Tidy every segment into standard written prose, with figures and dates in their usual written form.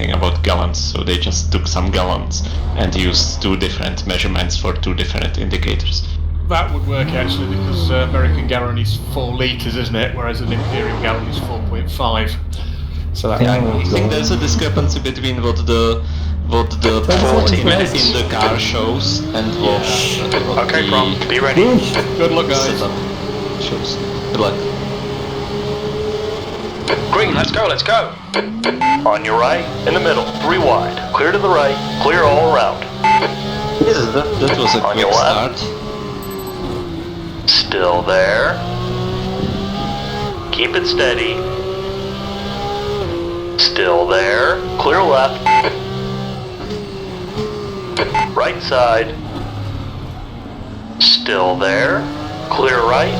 anything about gallons, so they just took some gallons and used 2 different measurements for 2 different indicators. That would work actually, because American gallon is 4 litres, isn't it? Whereas an Imperial gallon is 4.5. So that I think there's a discrepancy between what the port in the car shows and what Okay, the Brom, be ready. Good luck, guys. setup shows. Good luck. Green, let's go, let's go. On your right, in the middle, 3 wide. Clear to the right, clear all around. Yeah, that was a On quick your start. left. Still there. Keep it steady. Still there. Clear left. Right side. Still there. Clear right.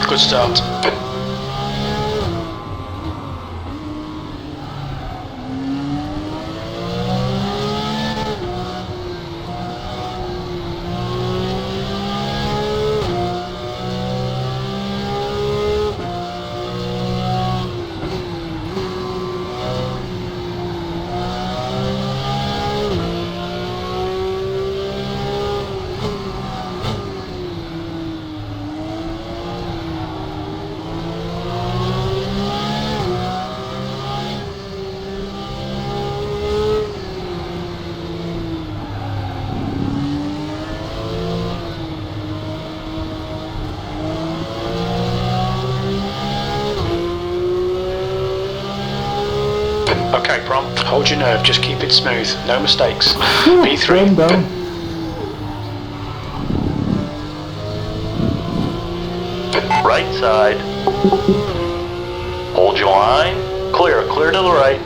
Good start. Okay, Brom, hold your nerve, just keep it smooth, no mistakes. B3. Down. Right side. Hold your line. Clear to the right.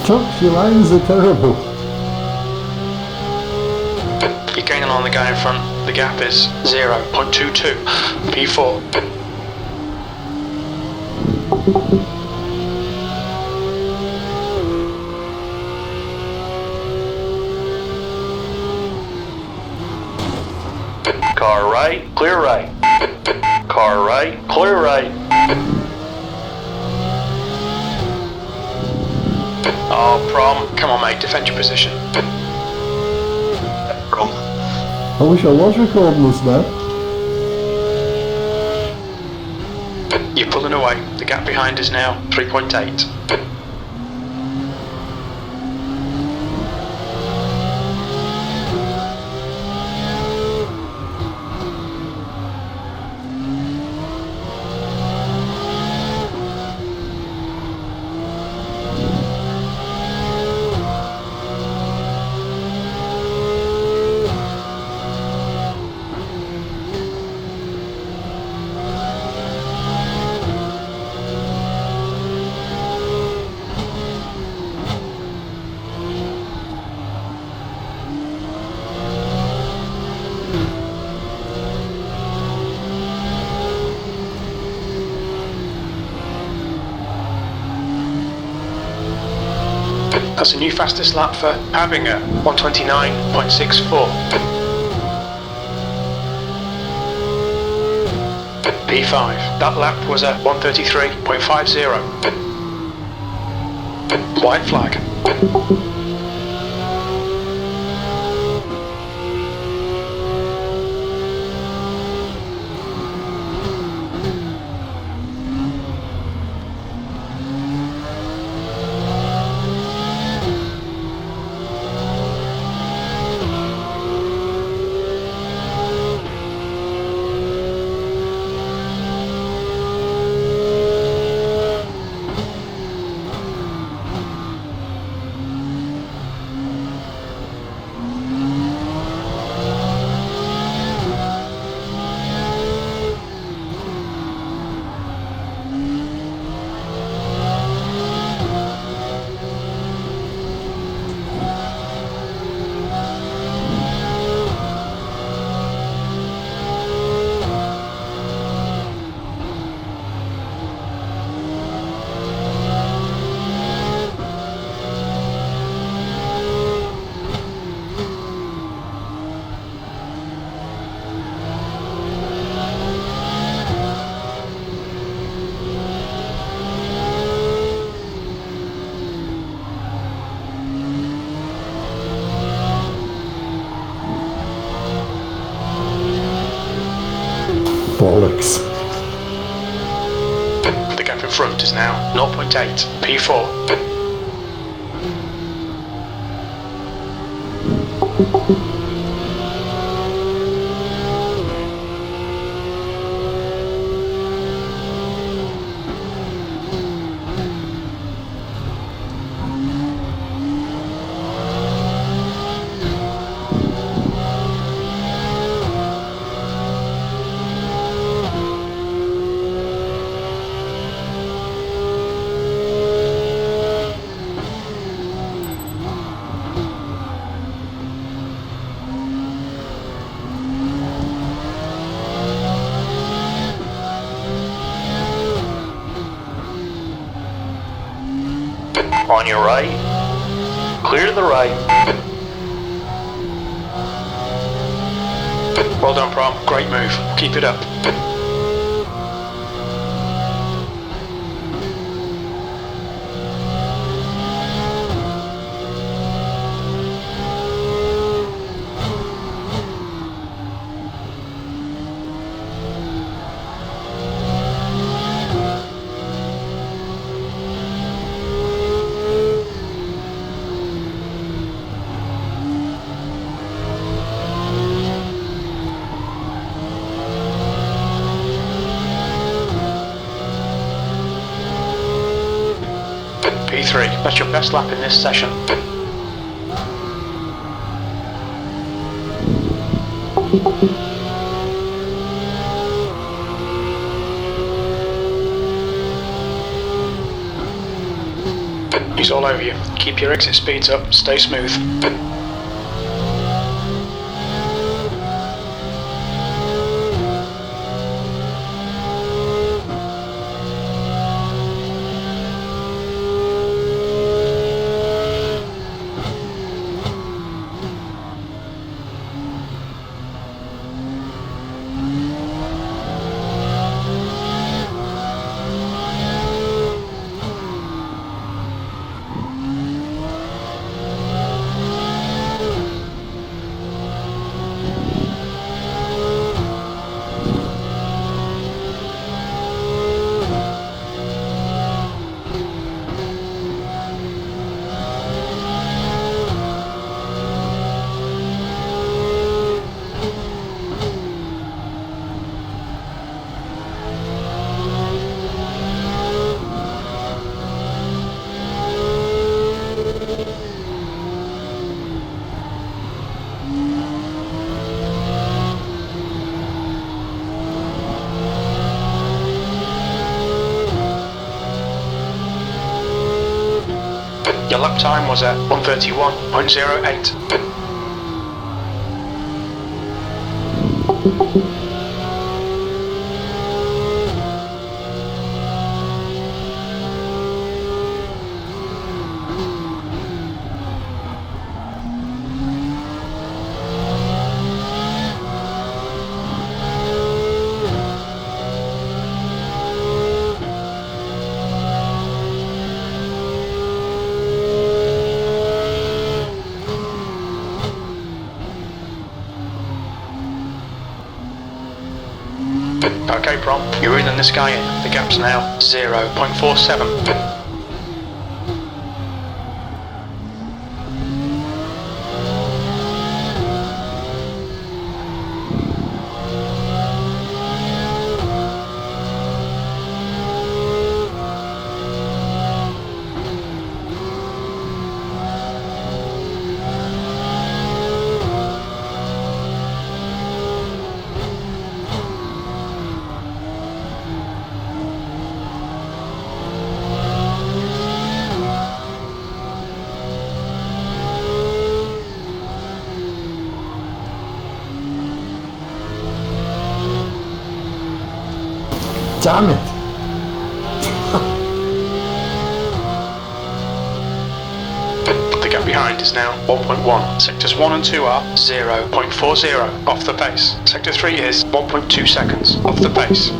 Chuck, your lines are terrible. You're gaining on the guy in front. The gap is 0.22. P4. Car right, clear right. Car right, clear right. Oh, Prom, come on mate, defend your position. Prom. I wish I was recording this now. You're pulling away. The gap behind is now 3.8. That's a new fastest lap for Having at 129.64. P5. That lap was at 133.50. White flag. Bollocks. The gap in front is now 0.8. P4. On your right. Clear to the right. Well done, Prom. Great move. Keep it up. P3, that's your best lap in this session. He's all over you. Keep your exit speeds up, stay smooth. Your lap time was at 131.08. Okay, Prom, you're in and this guy in. The gap's now 0.47. Damn it! The gap behind is now 1.1. Sectors 1 and 2 are 0.40 off the pace. Sector 3 is 1.2 seconds off the pace.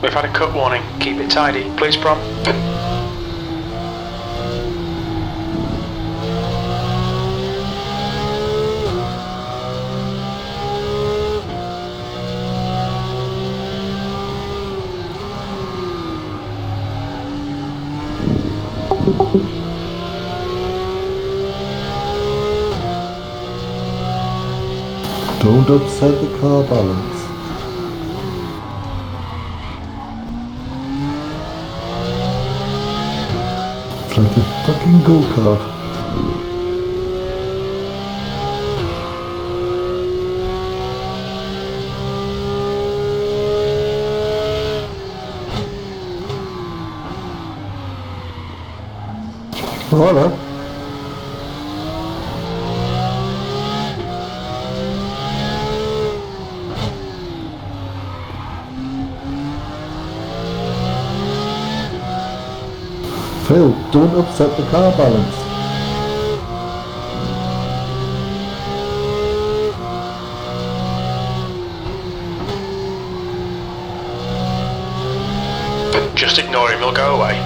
We've had a cut warning. Keep it tidy, please, Prom. Don't upset the car balance. It's like a fucking go-kart. Voilà. Phil, don't upset the car balance. Just ignore him, he'll go away.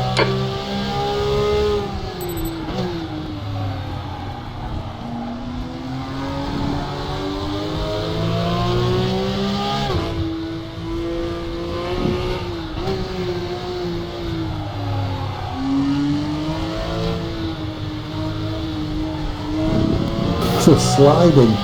So sliding.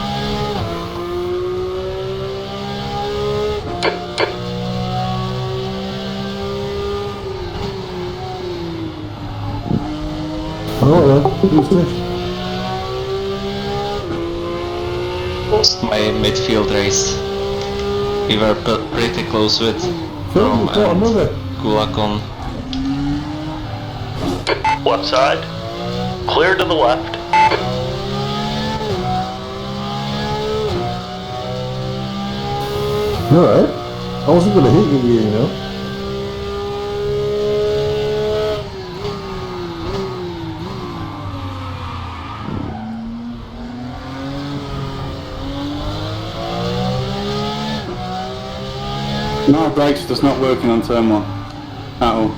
Oh, who's this? My midfield race. We were pretty close with Phil, Rom you've got and another. Gulakon. Left side. Clear to the left. Alright. I wasn't going to hit you, you know. No, brakes just not working on turn 1 at all.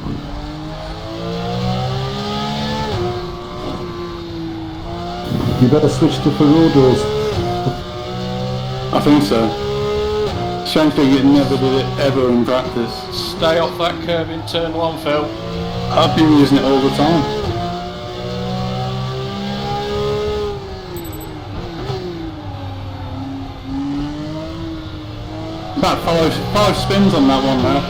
You better switch to Ferrodos. I think so. Shame thing you never did it ever in practice. Stay off that curve in turn 1, Phil. I've been using it all the time. About five spins on that one now.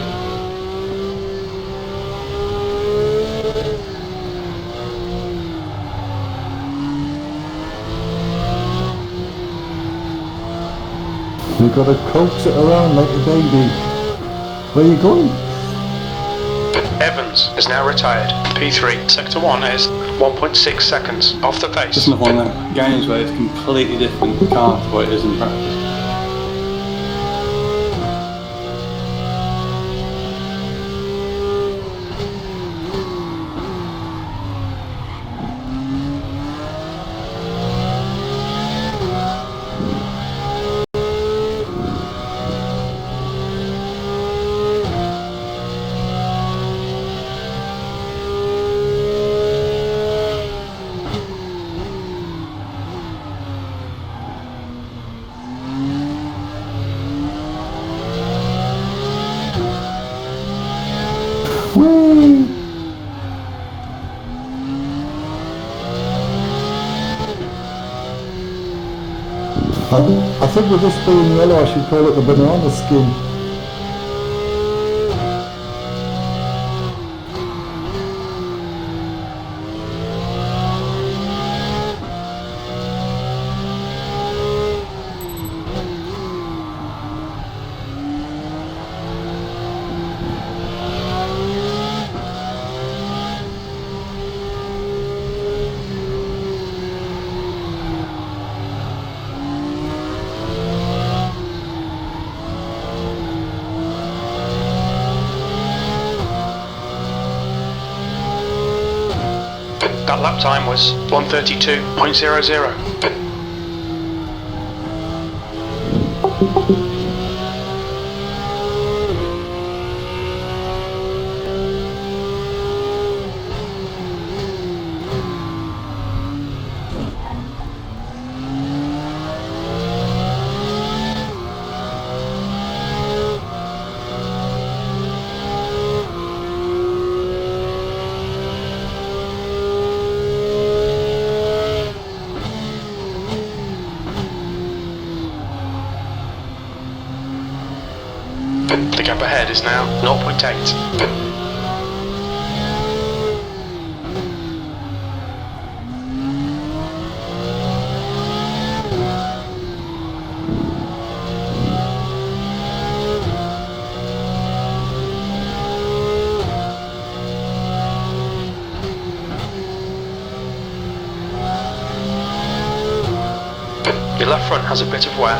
You've got to coax it around like a baby. Where are you going? Evans is now retired. P3, Sector 1 is 1.6 seconds off the pace. Just another one of them games where it's completely different car to what it is in practice. Whee! I think with this being yellow, I should call it the banana skin. That lap time was 1:32.00. The gap ahead is now 0.8. Your left front has a bit of wear.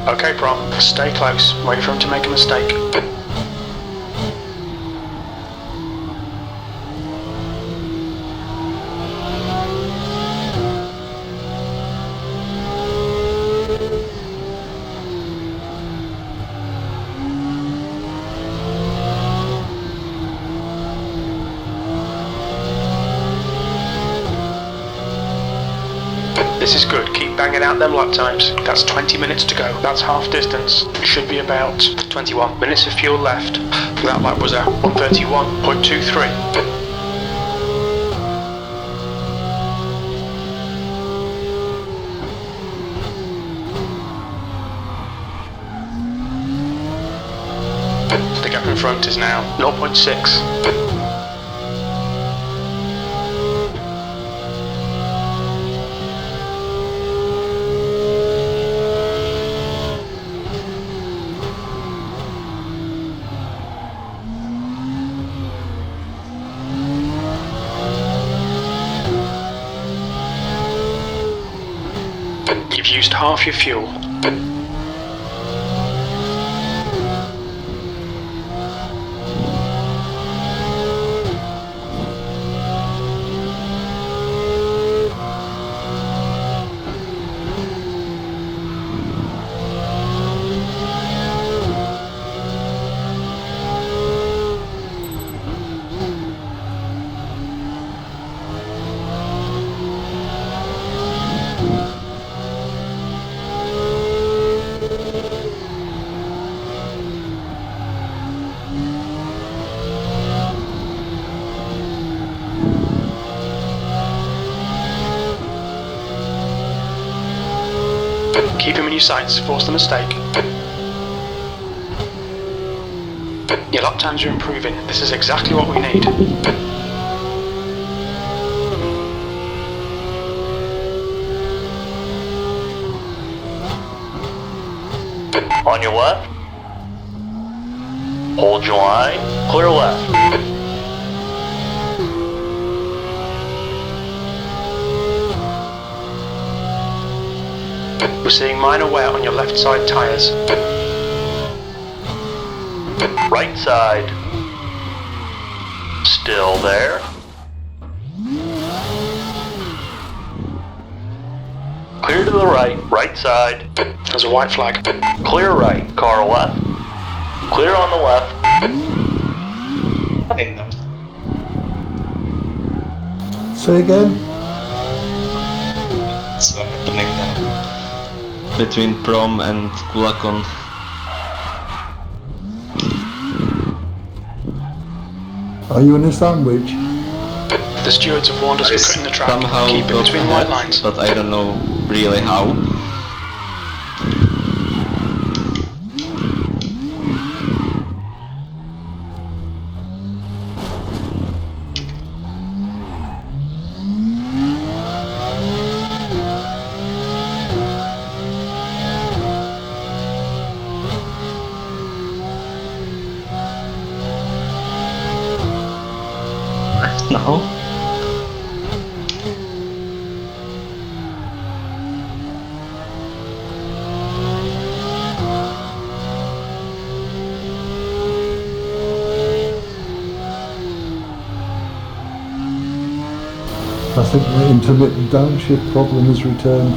Okay, Prom, stay close. Wait for him to make a mistake. This is good. Keep banging out them lap times. That's 20 minutes to go. That's half distance. It should be about 21 minutes of fuel left. That lap was a 131.23. The gap in front is now 0.6. You've used half your fuel. Keep him in your sights, force the mistake. Your lap times are improving. This is exactly what we need. On your left. Hold your line. Clear left. We're seeing minor wear on your left side tyres. Right side. Still there. Clear to the right. Right side. There's a white flag. Clear right. Car left. Clear on the left. Say again? What's happening now? Between Prom and Kulakon. Are you in a sandwich? The stewards have warned us we're cutting the track. Somehow Keep it got between ahead, white lines. but I don't know really how. Now? I think the intermittent downshift problem has returned.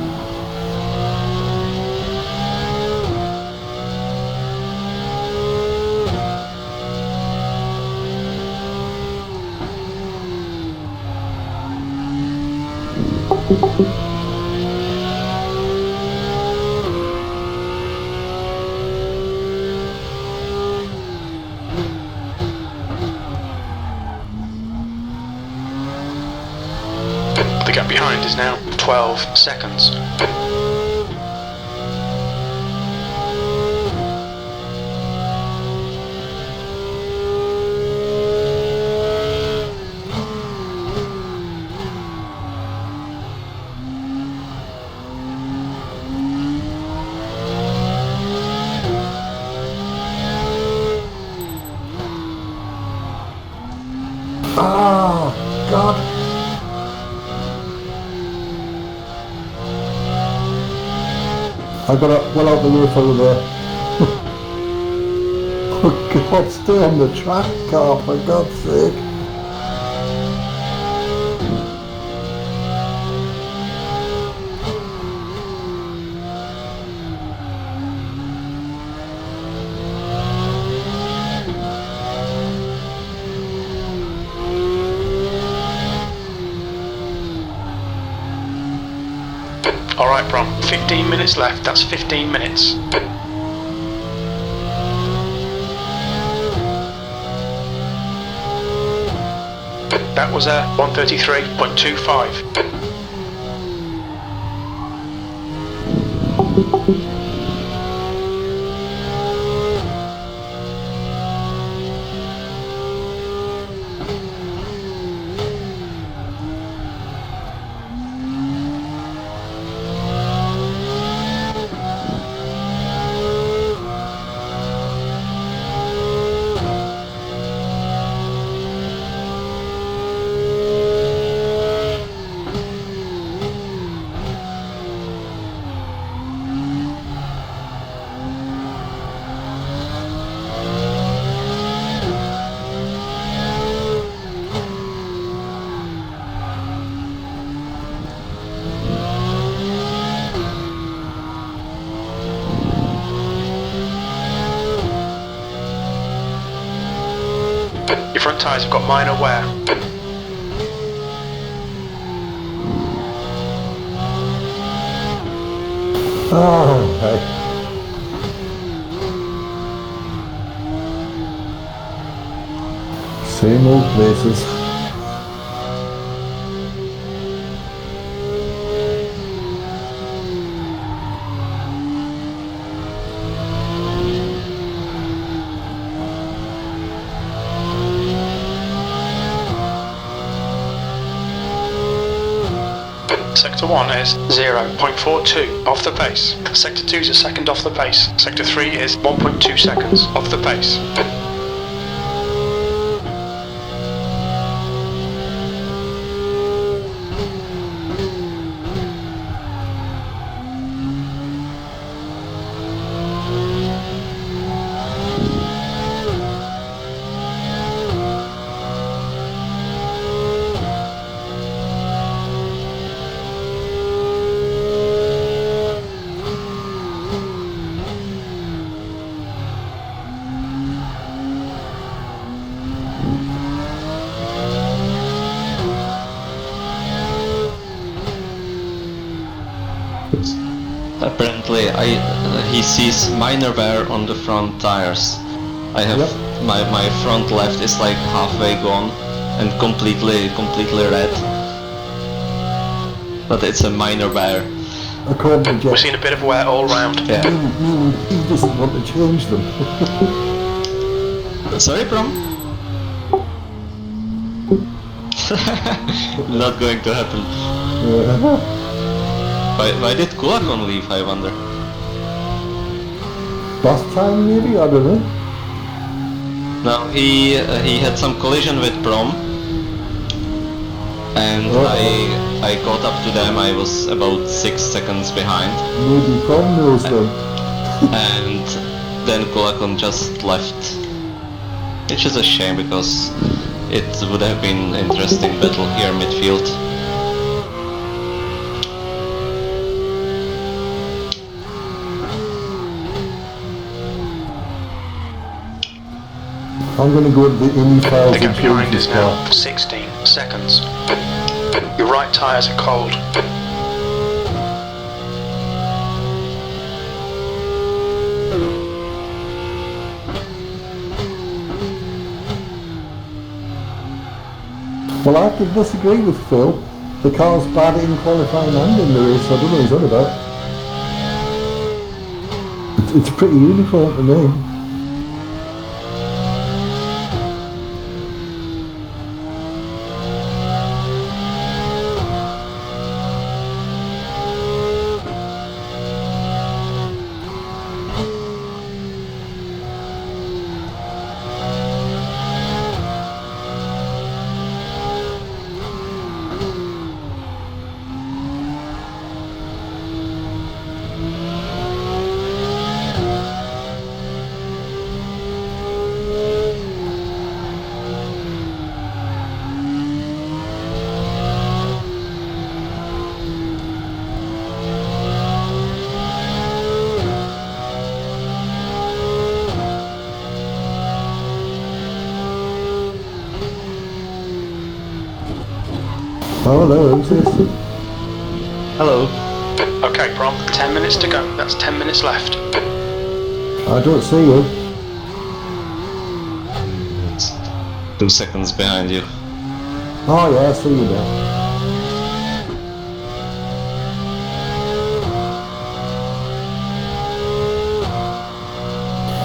The gap behind is now 12 seconds. Ah, God. I got well out the roof over there. Oh God, stay on the track, car, for God's sake. now, Brom. 15 minutes left. That's 15 minutes. That was a 1:33.25. Your front tyres have got minor wear. Oh, hey. Same old places. Sector 1 is 0.42 off the pace. Sector 2 is a second off the pace. Sector 3 is 1.2 seconds off the pace. Apparently, he sees minor wear on the front tires. I have my front left is like halfway gone and completely red. But it's a minor wear. According to Jeff, We've seen a bit of wear all round. Yeah. he doesn't want to change them. Sorry, Brom? Not going to happen. Why did Kulakon leave, I wonder? Last time maybe, I don't know. No, he had some collision with Brom, and I caught up to them. I was about 6 seconds behind, Maybe Prom knows them. and then Kulakon just left, which is a shame because it would have been an interesting battle here midfield. I'm going to go to the Indy files The and gap behind change is this now car. 16 seconds. Your right tyres are cold. Well, I have to disagree with Phil. The car's bad in qualifying and in the race. I don't know what he's on about. It's pretty uniform to me. Oh, hello, who's this? Hello. Okay, Brom, 10 minutes to go. That's 10 minutes left. I don't see you. It's 2 seconds behind you. Oh yeah, I see you there.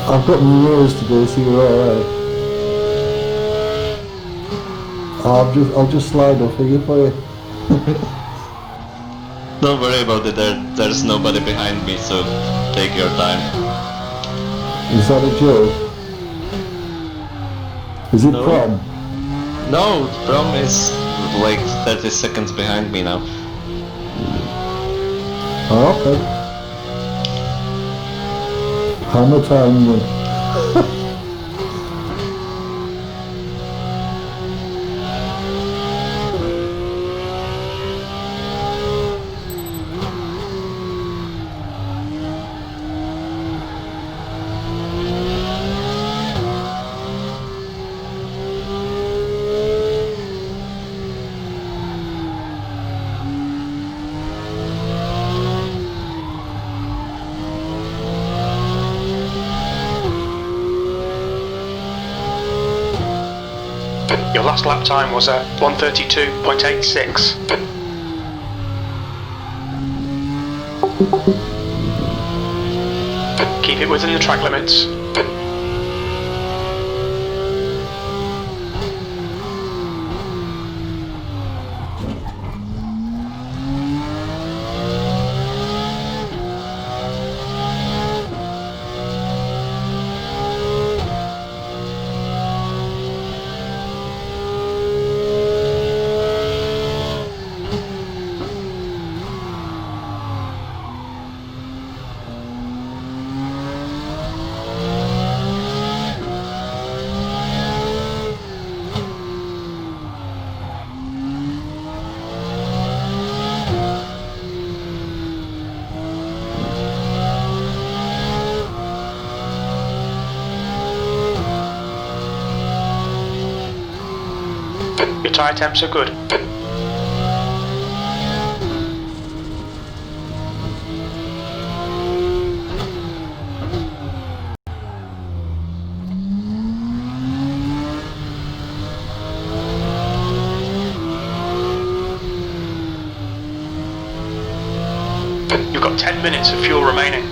I've got my ears to do, so you're alright. I'll just slide off here for you. Don't worry about it, there's nobody behind me, so take your time. Is that a joke? Is it No. Prom? No, Prom is like 30 seconds behind me now. Oh, okay. Hammer time then. Your last lap time was at 1:32.86. Keep it within the track limits. Your tyre temps are good. You've got 10 minutes of fuel remaining.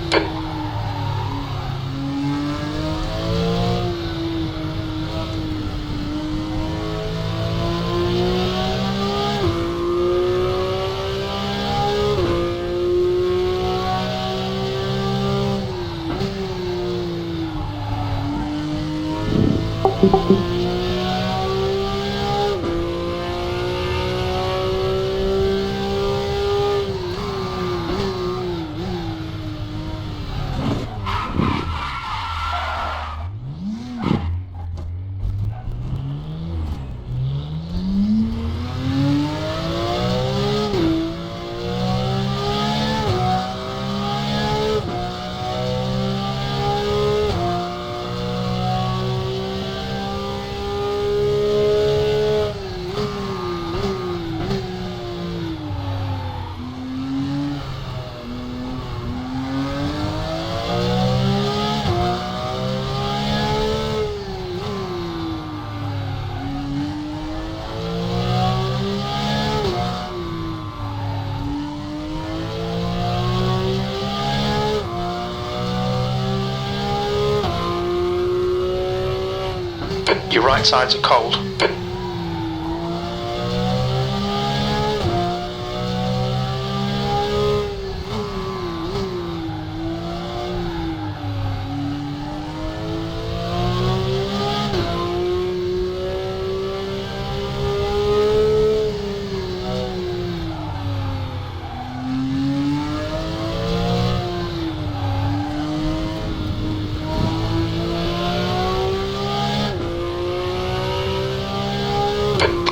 Your right sides are cold.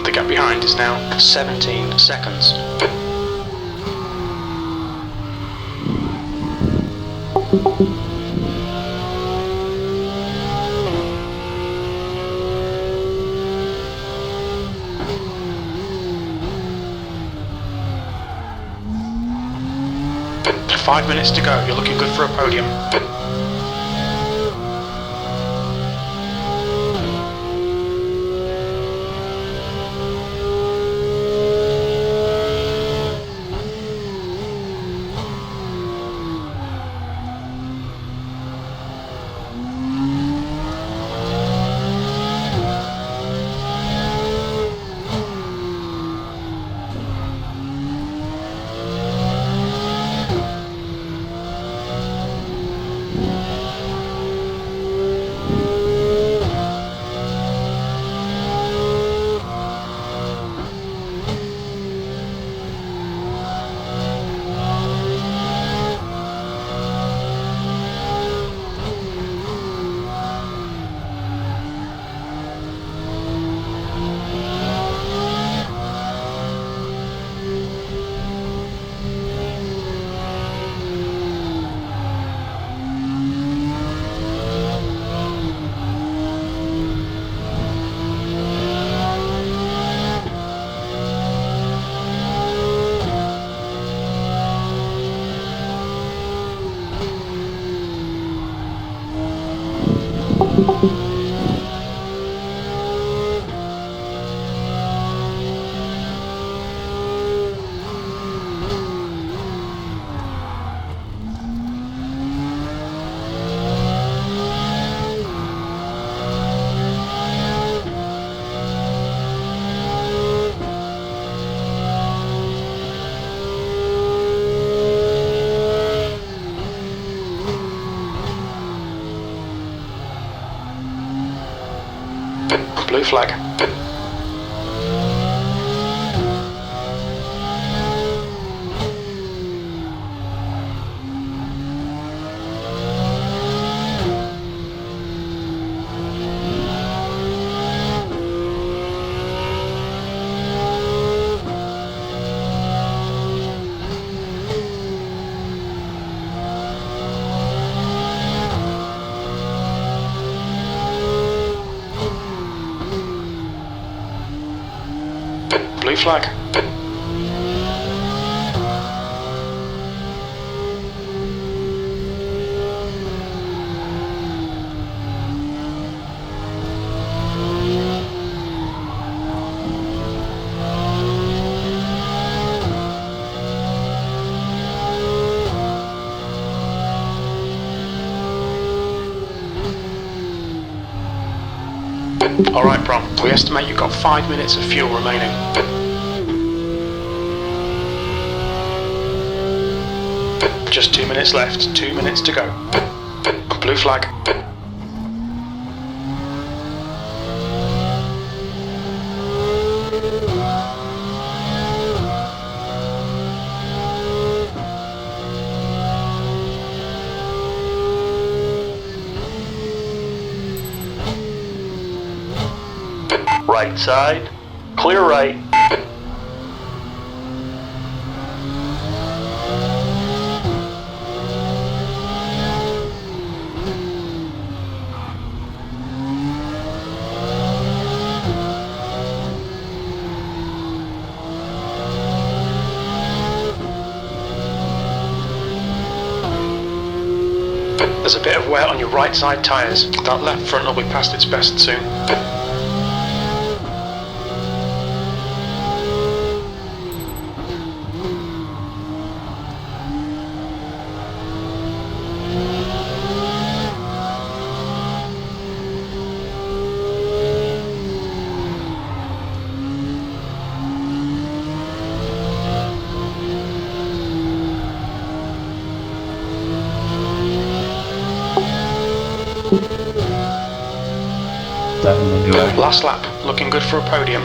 The gap behind is now 17 seconds. 5 minutes to go. You're looking good for a podium. Blue flag. Blue flag. Alright, Brom, we estimate you've got 5 minutes of fuel remaining. Just 2 minutes left, 2 minutes to go. Blue flag. Right side. Clear right. There's a bit of wear on your right side tyres. That left front will be past its best soon. Last lap, looking good for a podium.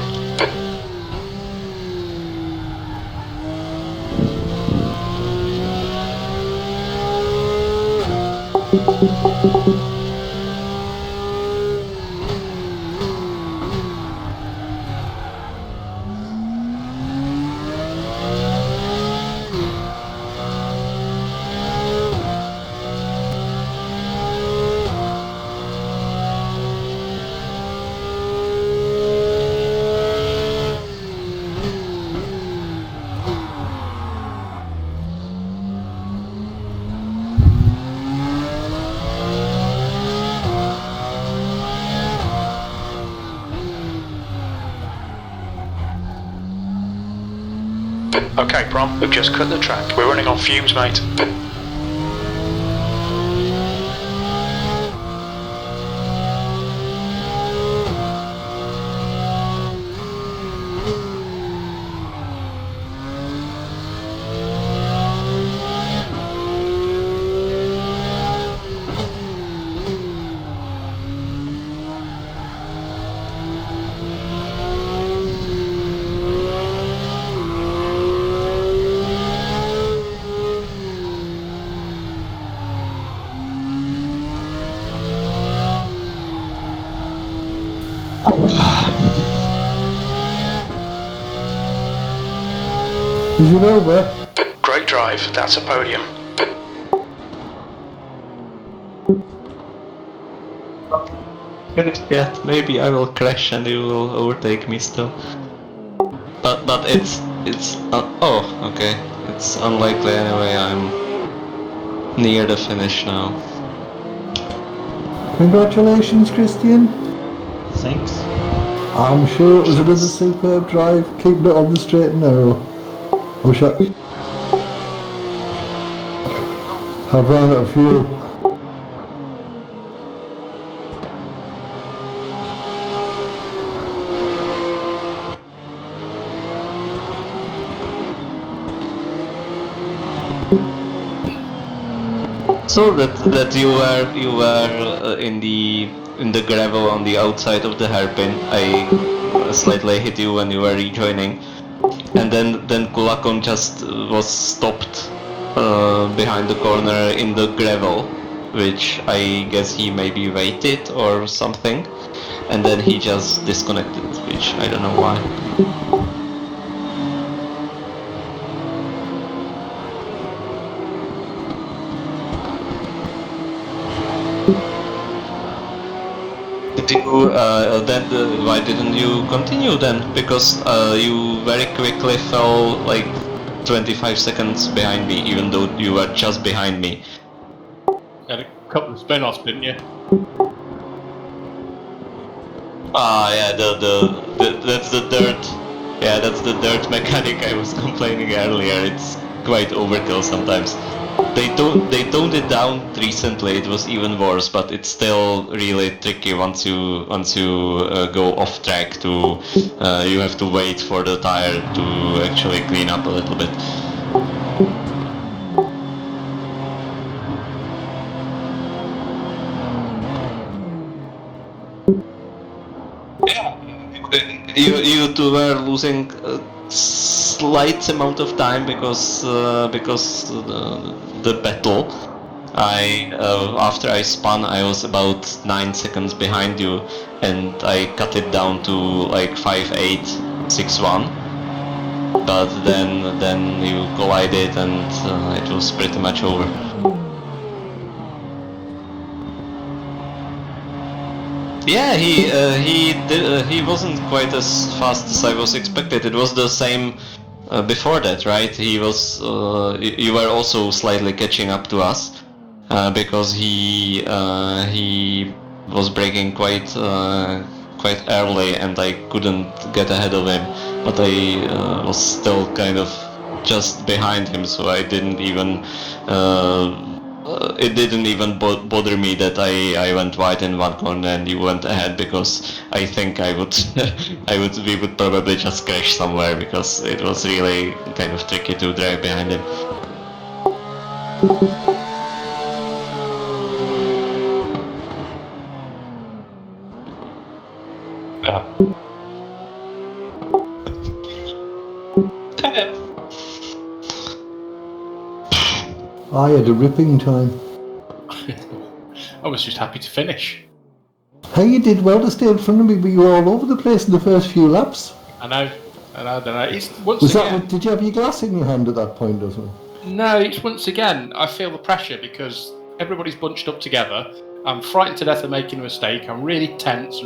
Okay, Brom, we've just cut the track. We're running on fumes, mate. Is it over? Great drive, that's a podium. Yeah, maybe I will crash and you will overtake me still. But it's oh, okay. It's unlikely anyway. I'm near the finish now. Congratulations, Christian. Thanks. I'm sure it was another superb drive, keeping it on the straight and narrow. I wish I've run out of fuel. So that you were in the gravel on the outside of the hairpin. I slightly hit you when you were rejoining, and then Kulakon just was stopped behind the corner in the gravel, which I guess he maybe waited or something, and then he just disconnected, which I don't know why. Why didn't you continue then? Because you very quickly fell like 25 seconds behind me, even though you were just behind me. You had a couple of spin-offs, didn't you? Ah, yeah, that's the dirt. Yeah, that's the dirt mechanic I was complaining earlier. It's quite overkill sometimes. They toned it down recently. It was even worse, but it's still really tricky once you go off track. You have to wait for the tire to actually clean up a little bit. You two were losing a slight amount of time because the battle. After I spun, I was about 9 seconds behind you, and I cut it down to like 5.861. But then you collided, and it was pretty much over. Yeah, he wasn't quite as fast as I was expected. It was the same before that, right? He was. You were also slightly catching up to us because he was braking quite early, and I couldn't get ahead of him. But I was still kind of just behind him, so I didn't even. It didn't even bother me that I went wide in one corner and you went ahead, because I think I would we would probably just crash somewhere, because it was really kind of tricky to drive behind him. I had a ripping time. I was just happy to finish. Hey, you did well to stay in front of me, but you were all over the place in the first few laps. I know. It's once Was again. that? Did you have your glass in your hand at that point or something? No, it's once again. I feel the pressure because everybody's bunched up together. I'm frightened to death of making a mistake. I'm really tense.